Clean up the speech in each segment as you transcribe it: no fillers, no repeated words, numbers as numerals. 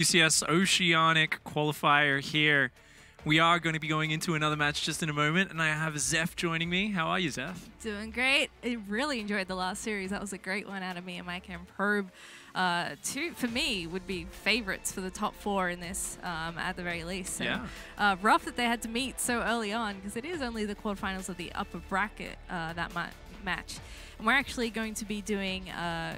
WCS Oceanic Qualifier here. We are going to be going into another match just in a moment, and I have Zeph joining me. How are you, Zeph? Doing great. I really enjoyed the last series. That was a great one out of me and Mike and Probe. Two, for me, would be favorites for the top four in this at the very least. So, yeah. Rough that they had to meet so early on, because it is only the quarterfinals of the upper bracket, that match. And we're actually going to be doing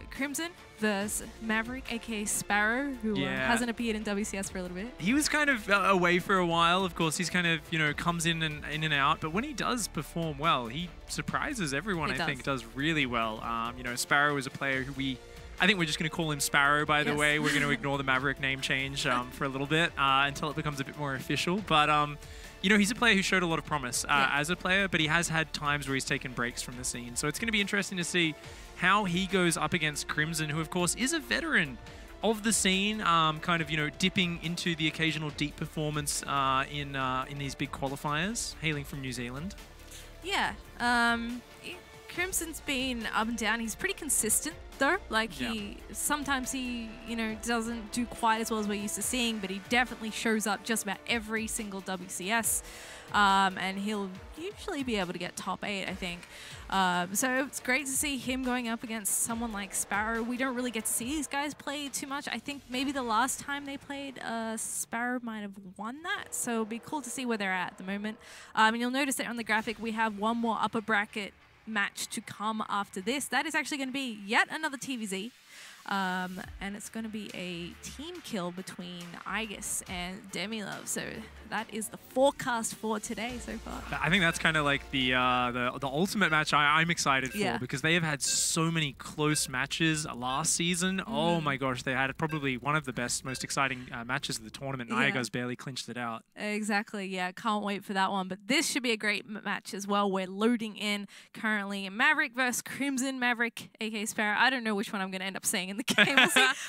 Crimson versus Maverick, aka Sparrow, who hasn't appeared in WCS for a little bit. He was kind of away for a while. Of course, he's kind of, comes in and out. But when he does perform well, he surprises everyone, I think, does really well. Sparrow is a player who I think we're just going to call him Sparrow, by the way. We're going to ignore the Maverick name change for a little bit until it becomes a bit more official. But, he's a player who showed a lot of promise as a player, but he has had times where he's taken breaks from the scene. So it's going to be interesting to see how he goes up against Crimson, who, of course, is a veteran of the scene, dipping into the occasional deep performance in these big qualifiers, hailing from New Zealand. Yeah. Crimson's been up and down. He's pretty consistent, though. Like, sometimes he, doesn't do quite as well as we're used to seeing, but he definitely shows up just about every single WCS. And he'll usually be able to get top 8, I think. So it's great to see him going up against someone like Sparrow. We don't really get to see these guys play too much. I think maybe the last time they played, Sparrow might have won that. So it'll be cool to see where they're at the moment. And you'll notice that on the graphic, we have one more upper bracket match to come after this. That is actually going to be yet another TvZ. And it's going to be a team kill between Aegis and Demilove. So that is the forecast for today so far. I think that's kind of like the ultimate match I'm excited for, because they have had so many close matches last season. Oh my gosh, they had probably one of the best, most exciting matches of the tournament. Aegis barely clinched it out. Exactly, yeah, can't wait for that one. But this should be a great match as well. We're loading in currently Maverick versus Crimson. Maverick, aka Sparrow. I don't know which one I'm going to end up saying in the game.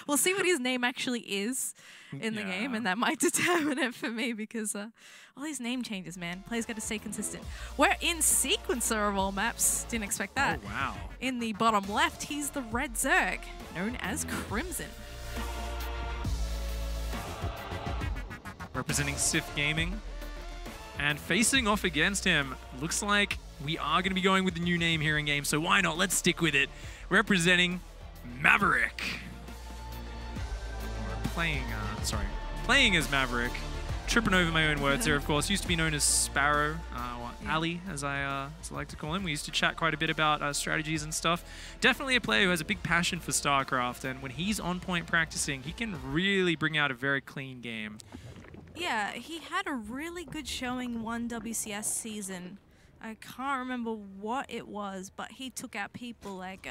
We'll see what his name actually is in the game, and that might determine it for me, because all these name changes, man. Players got to stay consistent. We're in Sequencer of all maps. Didn't expect that. Oh, wow. In the bottom left, he's the Red Zerg, known as Crimson. Representing Sif Gaming. And facing off against him, looks like we are going to be going with the new name here in game, so why not? Let's stick with it. Representing Maverick. Or playing as Maverick. Tripping over my own words here, of course. Used to be known as Sparrow, or Ali, as I like to call him. We used to chat quite a bit about strategies and stuff. Definitely a player who has a big passion for StarCraft, and when he's on point practicing, he can really bring out a very clean game. Yeah, he had a really good showing one WCS season. I can't remember what it was, but he took out people like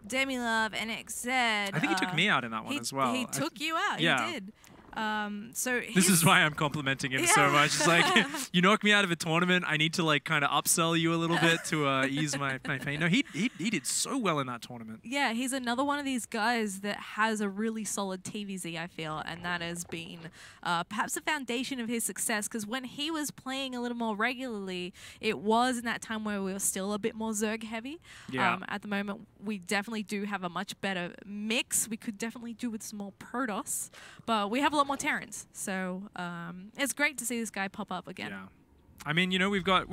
Demilove, NXZ. I think he took me out in that one as well. He took you out, he did. So this is why I'm complimenting him so much. It's like, you knocked me out of a tournament. I need to like kind of upsell you a little bit to ease my pain. No, he did so well in that tournament. Yeah, he's another one of these guys that has a really solid TvZ, I feel, and that has been perhaps the foundation of his success, because when he was playing a little more regularly, it was in that time where we were still a bit more Zerg heavy. Yeah. At the moment, we definitely do have a much better mix. We could definitely do with some more Protoss, but we have a lot more Terrans, so it's great to see this guy pop up again. Yeah, I mean, we've got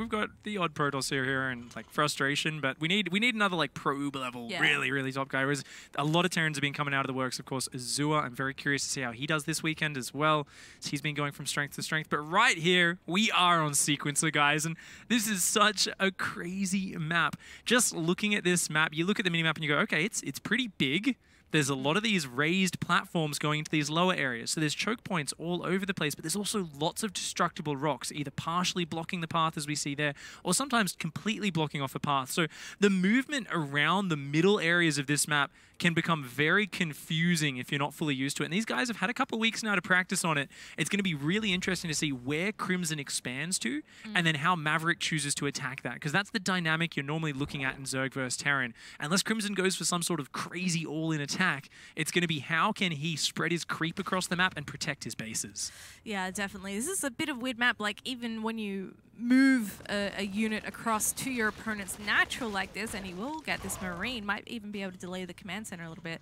the odd Protoss here and like Frustration, but we need another like Probe level, really top guy. Whereas a lot of Terrans have been coming out of the works. Of course, Azure, I'm very curious to see how he does this weekend as well. He's been going from strength to strength. But right here, we are on Sequencer, guys, and this is such a crazy map. Just looking at this map, you look at the minimap and you go, okay, it's pretty big. There's a lot of these raised platforms going into these lower areas. So there's choke points all over the place, but there's also lots of destructible rocks, either partially blocking the path as we see there, or sometimes completely blocking off a path. So the movement around the middle areas of this map can become very confusing if you're not fully used to it. And these guys have had a couple of weeks now to practice on it. It's going to be really interesting to see where Crimson expands to and then how Maverick chooses to attack that, because that's the dynamic you're normally looking at in Zerg versus Terran. Unless Crimson goes for some sort of crazy all-in attack, it's going to be how can he spread his creep across the map and protect his bases. Yeah, definitely. This is a bit of a weird map. Like, even when you move a unit across to your opponent's natural like this, and he will get this Marine, might even be able to delay the command center a little bit.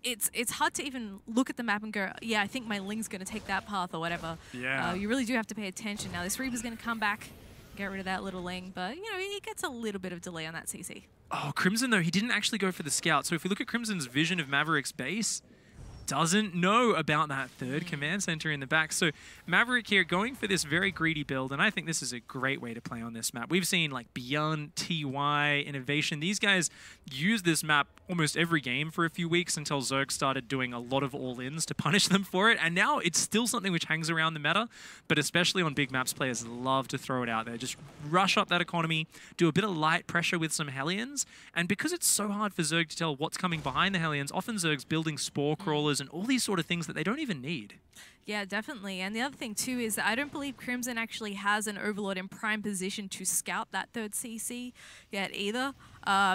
it's hard to even look at the map and go, yeah, I think my Ling's going to take that path or whatever. Yeah. You really do have to pay attention. Now, this Reaper's going to come back, get rid of that little Ling, but, you know, he gets a little bit of delay on that CC. Oh, Crimson, though, he didn't actually go for the scout. So if we look at Crimson's vision of Maverick's base, doesn't know about that third command center in the back. So Maverick here going for this very greedy build, and I think this is a great way to play on this map. We've seen like Beyond, TY, Innovation. These guys use this map almost every game for a few weeks until Zerg started doing a lot of all-ins to punish them for it. And now it's still something which hangs around the meta, but especially on big maps, players love to throw it out there. Just rush up that economy, do a bit of light pressure with some Hellions. And because it's so hard for Zerg to tell what's coming behind the Hellions, often Zerg's building spore crawlers and all these sort of things that they don't even need. Yeah, definitely. And the other thing, too, is that I don't believe Crimson actually has an Overlord in prime position to scout that third CC yet either.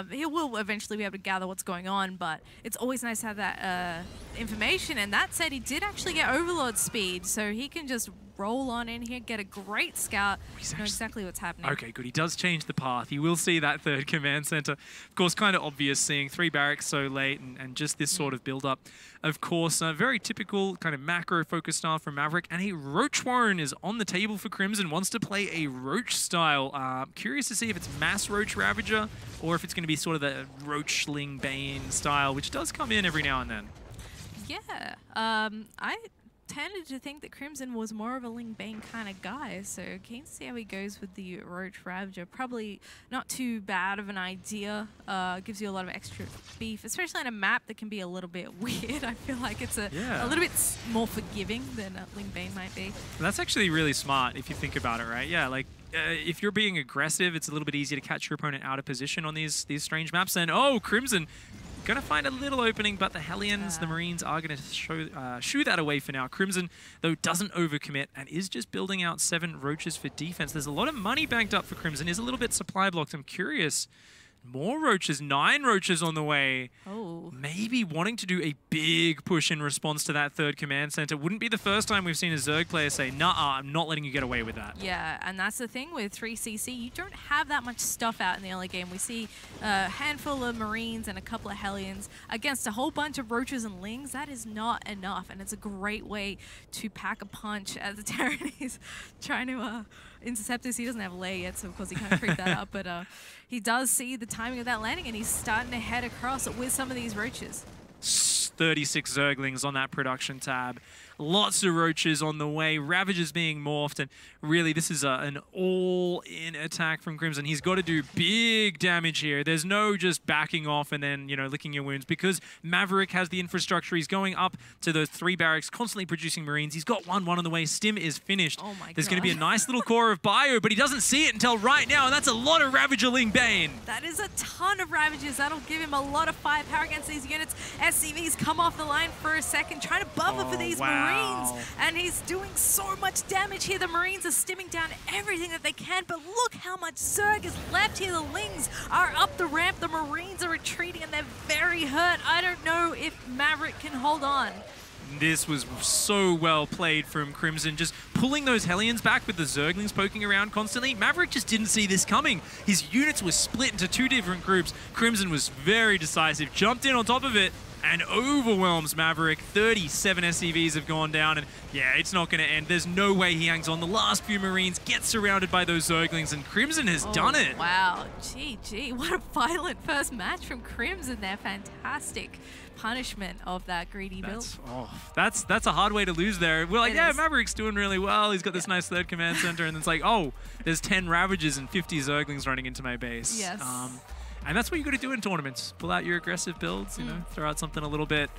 He will eventually be able to gather what's going on, but it's always nice to have that information. And that said, he did actually get Overlord speed, so he can just roll on in here, get a great scout, know exactly what's happening. Okay, good. He does change the path. You will see that third command center. Of course, kind of obvious seeing 3 barracks so late and just this sort of build-up. Of course, very typical kind of macro-focused style from Maverick. And a Roach Warren is on the table for Crimson, wants to play a Roach style. Curious to see if it's Mass Roach Ravager or if it's going to be sort of the Roachling Bane style, which does come in every now and then. Yeah, I tended to think that Crimson was more of a Ling Bane kind of guy, so keen to see how he goes with the Roach Ravager. Probably not too bad of an idea. Gives you a lot of extra beef, especially on a map that can be a little bit weird. I feel like it's a little bit more forgiving than Ling Bane might be. That's actually really smart if you think about it, right? Yeah, like if you're being aggressive, it's a little bit easier to catch your opponent out of position on these strange maps. And oh, Crimson going to find a little opening, but the Hellions, the Marines, are going to shoo that away for now. Crimson, though, doesn't overcommit and is just building out 7 Roaches for defense. There's a lot of money banked up for Crimson. Is a little bit supply blocked. I'm curious. More Roaches, 9 Roaches on the way. Oh. Maybe wanting to do a big push in response to that third command center. Wouldn't be the first time we've seen a Zerg player say, nah, I'm not letting you get away with that. Yeah, and that's the thing with 3CC. You don't have that much stuff out in the early game. We see a handful of Marines and a couple of Hellions against a whole bunch of Roaches and Lings. That is not enough, and it's a great way to pack a punch as the Terran is trying to intercept this. He doesn't have lay yet, so of course he can't creep that up, but he does see the timing of that landing, and he's starting to head across with some of these Roaches. 36 Zerglings on that production tab. Lots of Roaches on the way. Ravagers being morphed. And really, this is an all-in attack from Crimson. He's got to do big damage here. There's no just backing off and then, you know, licking your wounds, because Maverick has the infrastructure. He's going up to those 3 barracks, constantly producing Marines. He's got one on the way. Stim is finished. Oh my God. There's going to be a nice little core of bio, but he doesn't see it until right now, and that's a lot of Ravagerling Bane. That is a ton of Ravagers. That'll give him a lot of firepower against these units. SCVs come off the line for a second, trying to buffer for these Marines. And he's doing so much damage here. The Marines are stimming down everything that they can, but look how much Zerg is left here. The Lings are up the ramp. The Marines are retreating, and they're very hurt. I don't know if Maverick can hold on. This was so well played from Crimson, just pulling those Hellions back with the Zerglings poking around constantly. Maverick just didn't see this coming. His units were split into 2 different groups. Crimson was very decisive, jumped in on top of it, and overwhelms Maverick. 37 SCVs have gone down, and yeah, it's not going to end. There's no way he hangs on. The last few Marines get surrounded by those Zerglings, and Crimson has done it. Wow, GG. What a violent first match from Crimson there. Fantastic punishment of that greedy build. That's a hard way to lose there. We're like, yeah, Maverick's doing really well. He's got this nice third command center, and it's like, oh, there's 10 Ravagers and 50 Zerglings running into my base. Yes. And that's what you got to do in tournaments. Pull out your aggressive builds, you know, throw out something a little bit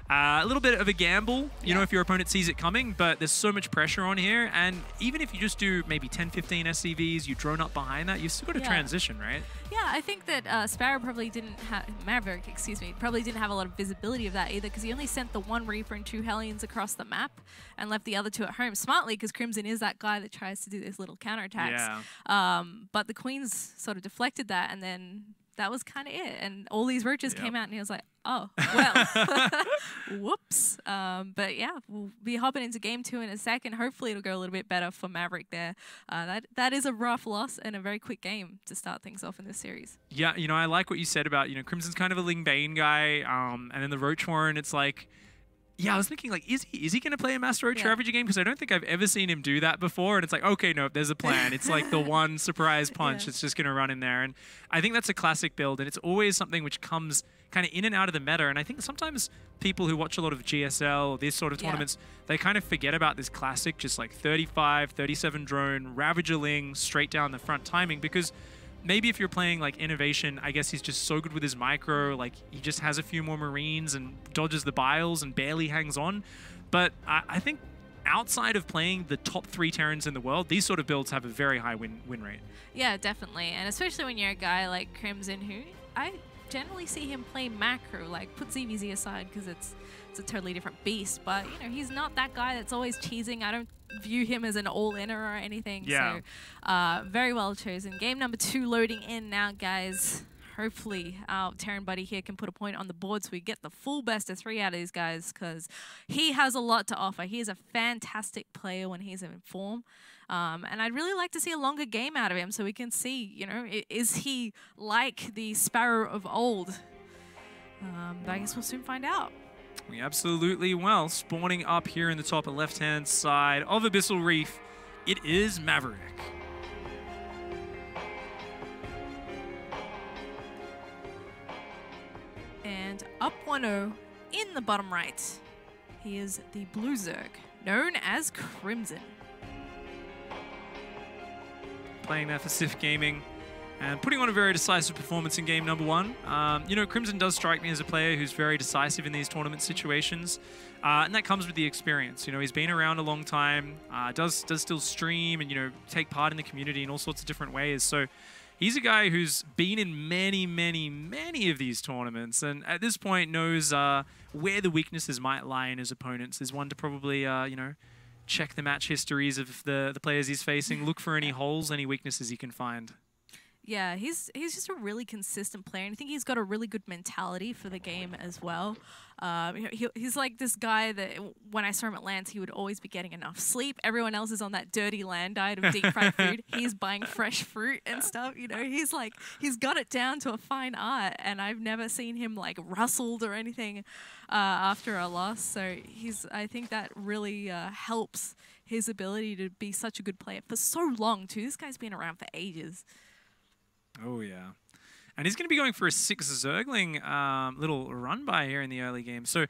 of a gamble, you know, if your opponent sees it coming, but there's so much pressure on here. And even if you just do maybe 10, 15 SCVs, you drone up behind that, you've still got to transition, right? Yeah, I think that Sparrow probably didn't have, Maverick, excuse me, probably didn't have a lot of visibility of that either, because he only sent the 1 Reaper and 2 Hellions across the map and left the other 2 at home. Smartly, because Crimson is that guy that tries to do these little counterattacks. Yeah. But the Queens sort of deflected that, and then that was kind of it. And all these roaches came out, and he was like, oh, well, whoops. But yeah, we'll be hopping into game 2 in a second. Hopefully it'll go a little bit better for Maverick there. That is a rough loss and a very quick game to start things off in this series. Yeah, you know, I like what you said about, you know, Crimson's kind of a Ling Bane guy, and then the Roach Warren, it's like, yeah, I was thinking, like, is he going to play a Master Roach Ravager game? Because I don't think I've ever seen him do that before. And it's like, okay, no, there's a plan. It's like the one surprise punch that's just going to run in there. And I think that's a classic build. And it's always something which comes kind of in and out of the meta. And I think sometimes people who watch a lot of GSL, these sort of tournaments, they kind of forget about this classic, just like 35, 37 drone, Ravager Ling, straight down the front timing. Because maybe if you're playing like Innovation, I guess he's just so good with his micro, like he just has a few more Marines and dodges the Biles and barely hangs on. But I think outside of playing the top 3 Terrans in the world, these sort of builds have a very high win rate. Yeah, definitely. And especially when you're a guy like Crimson, who I generally see him play macro, like put ZVZ aside because it's a totally different beast. But, you know, he's not that guy that's always cheesing. I don't view him as an all-inner or anything. Yeah. So very well chosen. Game number 2 loading in now, guys. Hopefully our Terran buddy here can put a point on the board so we get the full best of 3 out of these guys, because he has a lot to offer. He is a fantastic player when he's in form. And I'd really like to see a longer game out of him so we can see, you know, is he like the Sparrow of old? But I guess we'll soon find out. We absolutely will. Spawning up here in the top left-hand side of Abyssal Reef, it is Maverick. And up 1-0 in the bottom right, he is the Blue Zerg, known as Crimson. Playing there for Sif Gaming and putting on a very decisive performance in game number 1. You know, Crimson does strike me as a player who's very decisive in these tournament situations, and that comes with the experience. You know, he's been around a long time, does still stream and, you know, take part in the community in all sorts of different ways. So he's a guy who's been in many, many, many of these tournaments, and at this point knows where the weaknesses might lie in his opponents. Is one to probably, you know, check the match histories of the players he's facing, look for any holes, any weaknesses he can find. Yeah, he's just a really consistent player, and I think he's got a really good mentality for the game as well. He's like this guy that when I saw him at Lance, he would always be getting enough sleep. Everyone else is on that dirty land diet of deep fried food. He's buying fresh fruit and stuff. You know, he's got it down to a fine art, and I've never seen him like rustled or anything after a loss. So I think that really helps his ability to be such a good player for so long too. This guy's been around for ages. Oh, yeah. And he's going to be going for a 6 Zergling little run by here in the early game. So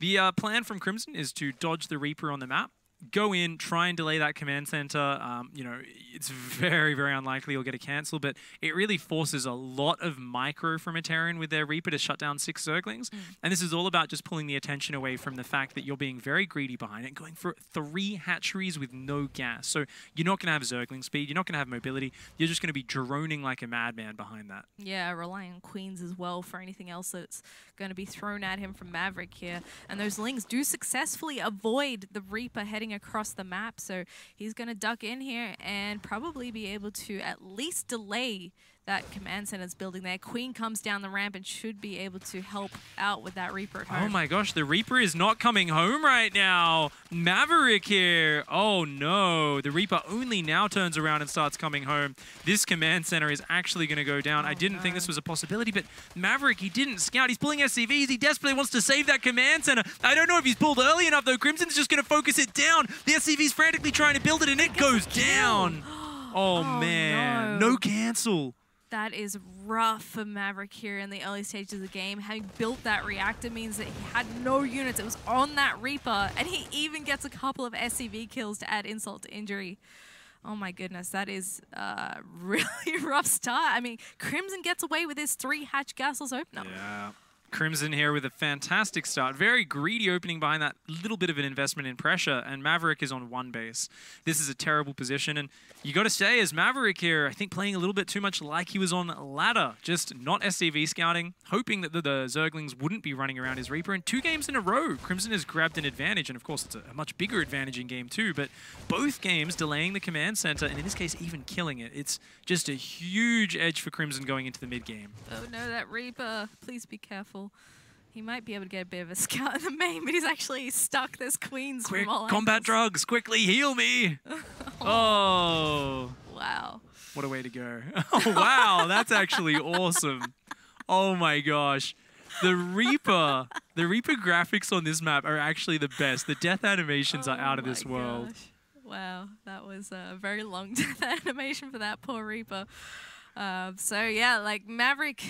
the plan from Crimson is to dodge the Reaper on the map, go in, try and delay that command center. You know, it's very, very unlikely you'll get a cancel, but it really forces a lot of micro from a Terran with their Reaper to shut down 6 Zerglings. And this is all about just pulling the attention away from the fact that you're being very greedy behind it, going for 3 hatcheries with no gas. So you're not going to have Zergling speed, you're not going to have mobility, you're just going to be droning like a madman behind that. Yeah, relying on Queens as well for anything else that's going to be thrown at him from Maverick here. And those Lings do successfully avoid the Reaper heading across the map, so he's going to duck in here and probably be able to at least delay that command center's building there. Queen comes down the ramp and should be able to help out with that Reaper at home. Oh my gosh, the Reaper is not coming home right now. Maverick here. Oh no, the Reaper only now turns around and starts coming home. This command center is actually going to go down. I didn't think this was a possibility, but Maverick, he didn't scout. He's pulling SCVs. He desperately wants to save that command center. I don't know if he's pulled early enough though. Crimson's just going to focus it down. The SCV's frantically trying to build it and it goes down. Oh man, no cancel. That is rough for Maverick here in the early stages of the game. Having built that reactor means that he had no units. It was on that Reaper, and he even gets a couple of SCV kills to add insult to injury. Oh my goodness, that is a really rough start. I mean, Crimson gets away with his 3 hatch gasless opener. Yeah. Crimson here with a fantastic start. Very greedy opening behind that little bit of an investment in pressure, and Maverick is on one base. This is a terrible position, and you got to say, as Maverick here, I think playing a little bit too much like he was on ladder, just not SCV scouting, hoping that the Zerglings wouldn't be running around his Reaper. And 2 games in a row, Crimson has grabbed an advantage, and of course it's a much bigger advantage in game 2, but both games delaying the command center, and in this case even killing it. It's just a huge edge for Crimson going into the mid game. Oh no, that Reaper, please be careful. He might be able to get a bit of a scout in the main, but he's actually stuck. There's queens Quick, from all combat angles. drugs, quickly heal me. Oh. Wow. What a way to go. Oh, wow, that's actually awesome. Oh my gosh. The Reaper graphics on this map are actually the best. The death animations are out of this world. Gosh. Wow, that was a very long death animation for that poor Reaper. So yeah, like Maverick,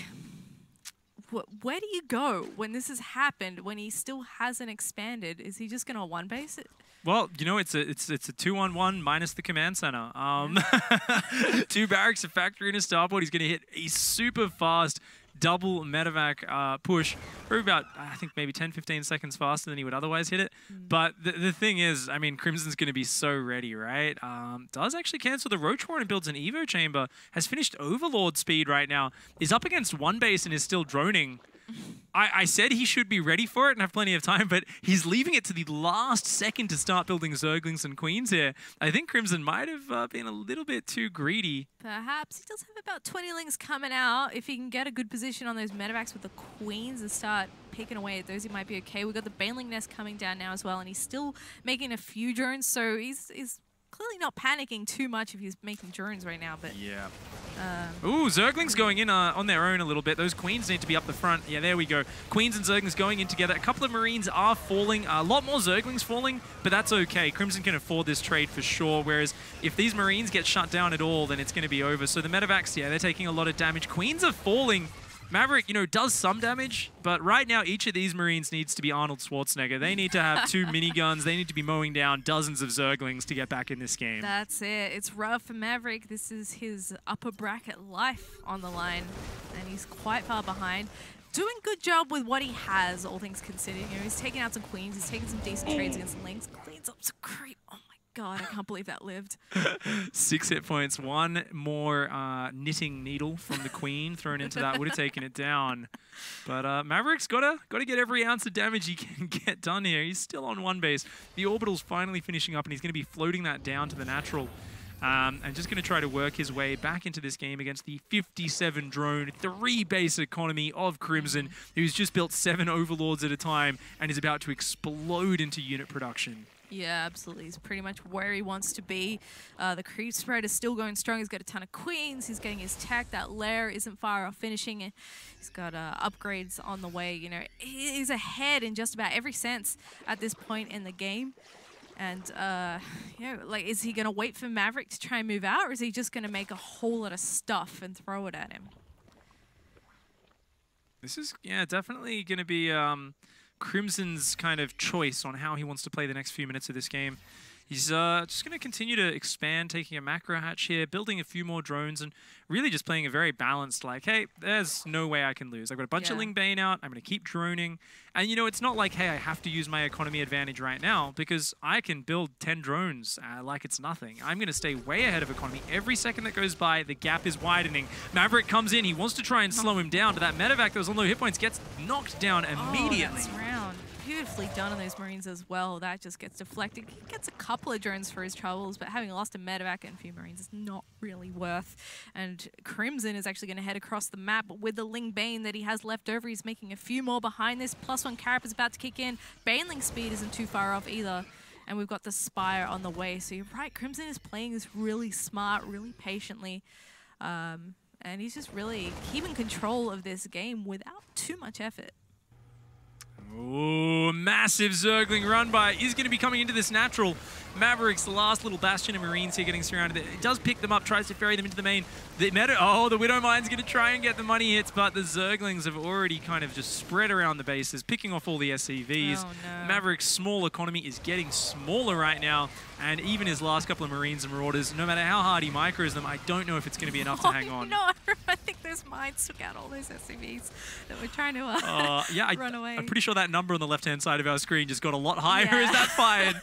where do you go when this has happened, when he still hasn't expanded? Is he just going to one base it? Well, you know, it's a 2-on-1 minus the command center. 2 barracks, a factory, and a starport. He's going to hit a super fast double medevac push for about, I think, maybe 10-15 seconds faster than he would otherwise hit it. But the thing is, I mean, Crimson's going to be so ready, right? Does actually cancel the Roach Warren and builds an Evo chamber. Has finished Overlord speed right now. Is up against one base and is still droning. I said he should be ready for it and have plenty of time, but he's leaving it to the last second to start building Zerglings and Queens here. I think Crimson might have been a little bit too greedy. Perhaps. He does have about 20 lings coming out. If he can get a good position on those medevacs with the Queens and start picking away at those, he might be okay. We've got the Baneling Nest coming down now as well, and he's still making a few drones, so he's clearly not panicking too much if he's making drones right now. But yeah. Ooh, Zerglings going in on their own a little bit. Those Queens need to be up the front. Yeah, there we go. Queens and Zerglings going in together. A couple of Marines are falling. A lot more Zerglings falling, but that's okay. Crimson can afford this trade for sure, whereas if these Marines get shut down at all, then it's going to be over. So the medevacs, yeah, they're taking a lot of damage. Queens are falling. Maverick, you know, does some damage, but right now each of these Marines needs to be Arnold Schwarzenegger. They need to have 2 miniguns. They need to be mowing down dozens of Zerglings to get back in this game. That's it. It's rough for Maverick. This is his upper bracket life on the line, and he's quite far behind. Doing good job with what he has, all things considered. You know, he's taking out some Queens. He's taking some decent trades against the Lynx. Cleans up some creep. Oh my God, I can't believe that lived. 6 hit points. 1 more knitting needle from the Queen thrown into that would have taken it down. But Maverick's got to get every ounce of damage he can get done here. He's still on one base. The orbital's finally finishing up, and he's going to be floating that down to the natural. And just going to try to work his way back into this game against the 57 drone, 3 base economy of Crimson, who's just built 7 overlords at a time and is about to explode into unit production. Yeah, absolutely. He's pretty much where he wants to be. The creep spread is still going strong. He's got a ton of Queens. He's getting his tech. That lair isn't far off finishing. He's got upgrades on the way. You know, he's ahead in just about every sense at this point in the game. And, you know, like, is he going to wait for Maverick to try and move out, or is he just going to make a whole lot of stuff and throw it at him? This is, yeah, definitely going to be Crimson's kind of choice on how he wants to play the next few minutes of this game. He's just going to continue to expand, taking a macro hatch here, building a few more drones, and really just playing a very balanced, like, hey, there's no way I can lose. I've got a bunch of Ling Bane out. I'm going to keep droning. And, you know, it's not like, hey, I have to use my economy advantage right now, because I can build 10 drones like it's nothing. I'm going to stay way ahead of economy. Every second that goes by, the gap is widening. Maverick comes in. He wants to try and slow him down, but that medevac that was on low hit points gets knocked down immediately. Oh, round. Beautifully done on those Marines as well. That just gets deflected. He gets a couple of drones for his troubles, but having lost a medevac and a few Marines is not really worth. And Crimson is actually going to head across the map with the Ling Bane that he has left over. He's making a few more behind this. +1 Carap is about to kick in. Baneling speed isn't too far off either. And we've got the Spire on the way. So you're right, Crimson is playing this really smart, really patiently. And he's just really keeping control of this game without too much effort. Ooh, massive Zergling run by is going to be coming into this natural. Maverick's the last little bastion of Marines here getting surrounded. It does pick them up, tries to ferry them into the main. The Widowmine's going to try and get the money hits, but the Zerglings have already kind of just spread around the bases, picking off all the SCVs. Oh, no. Maverick's small economy is getting smaller right now, and even his last couple of Marines and Marauders, no matter how hard he micros them, I don't know if it's going to be enough to hang on. No, I think those mines took out all those SCVs that were trying to run away. I'm pretty sure that number on the left-hand side of our screen just got a lot higher as that fired.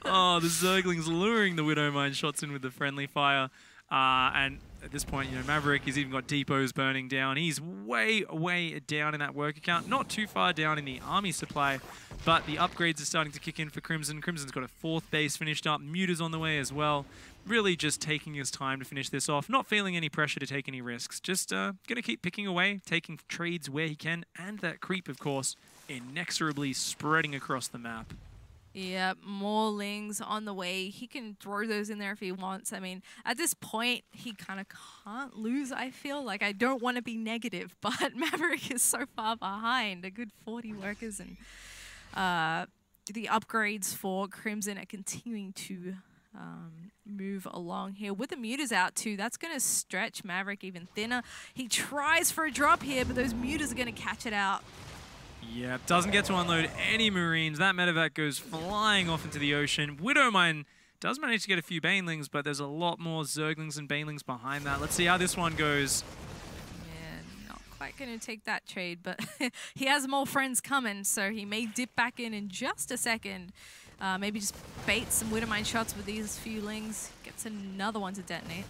Oh, the Zerglings luring the Widow Mine shots in with the friendly fire. And at this point, you know, Maverick has even got depots burning down. He's way, way down in that work account. Not too far down in the army supply, but the upgrades are starting to kick in for Crimson. Crimson's got a 4th base finished up. Muta's on the way as well. Really just taking his time to finish this off. Not feeling any pressure to take any risks. Just going to keep picking away, taking trades where he can. And that creep, of course, inexorably spreading across the map. Yep, more Lings on the way. He can throw those in there if he wants. I mean, at this point, he kind of can't lose, I feel. Like, I don't want to be negative, but Maverick is so far behind. A good 40 workers, and the upgrades for Crimson are continuing to move along here. With the Mutas out too, that's going to stretch Maverick even thinner. He tries for a drop here, but those Mutas are going to catch it out. Yeah, doesn't get to unload any Marines. That medevac goes flying off into the ocean. Widowmine does manage to get a few Banelings, but there's a lot more Zerglings and Banelings behind that. Let's see how this one goes. Yeah, not quite going to take that trade, but he has more friends coming, so he may dip back in just a second. Maybe just bait some Widowmine shots with these few Lings. Gets another one to detonate.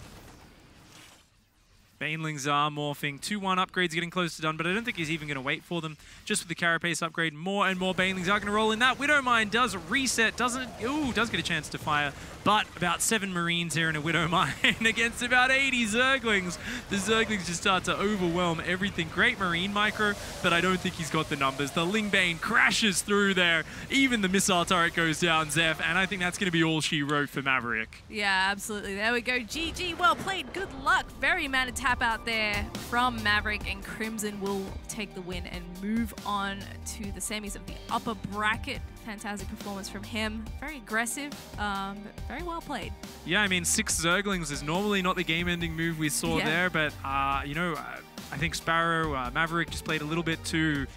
Banelings are morphing. 2-1 upgrades getting close to done, but I don't think he's even going to wait for them. Just with the Carapace upgrade, more and more Banelings are going to roll in. That Widowmine does reset, does get a chance to fire, but about 7 Marines here in a Widowmine against about 80 Zerglings. The Zerglings just start to overwhelm everything. Great Marine micro, but I don't think he's got the numbers. The Lingbane crashes through there. Even the missile turret goes down, Zeph, and I think that's going to be all she wrote for Maverick. Yeah, absolutely. There we go. GG, well played. Good luck. Very mad tap out there from Maverick, and Crimson will take the win and move on to the semis of the upper bracket. Fantastic performance from him. Very aggressive, but very well played. Yeah, I mean, 6 Zerglings is normally not the game-ending move we saw there, but, you know, I think Sparrow, Maverick just played a little bit too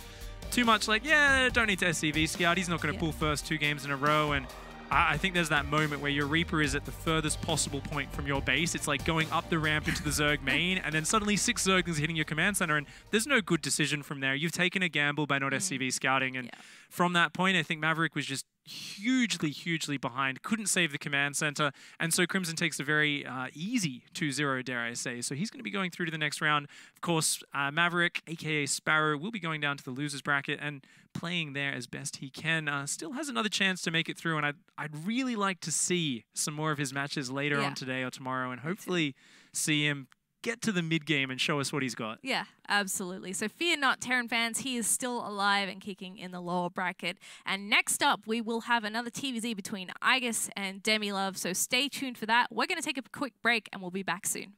much like, yeah, don't need to SCV scout. He's not going to pull first 2 games in a row, and I think there's that moment where your Reaper is at the furthest possible point from your base. It's like going up the ramp into the Zerg main, and then suddenly 6 Zerglings hitting your command center, and there's no good decision from there. You've taken a gamble by not SCV scouting, and from that point, I think Maverick was just hugely behind, couldn't save the command center, and so Crimson takes a very easy 2-0, dare I say. So he's going to be going through to the next round. Of course, Maverick, aka Sparrow, will be going down to the losers bracket and playing there as best he can. Still has another chance to make it through, and I'd really like to see some more of his matches later on today or tomorrow, and hopefully see him get to the mid-game and show us what he's got. Yeah, absolutely. So fear not, Terran fans. He is still alive and kicking in the lower bracket. And next up, we will have another TvZ between Aegis and Demilove. So stay tuned for that. We're going to take a quick break, and we'll be back soon.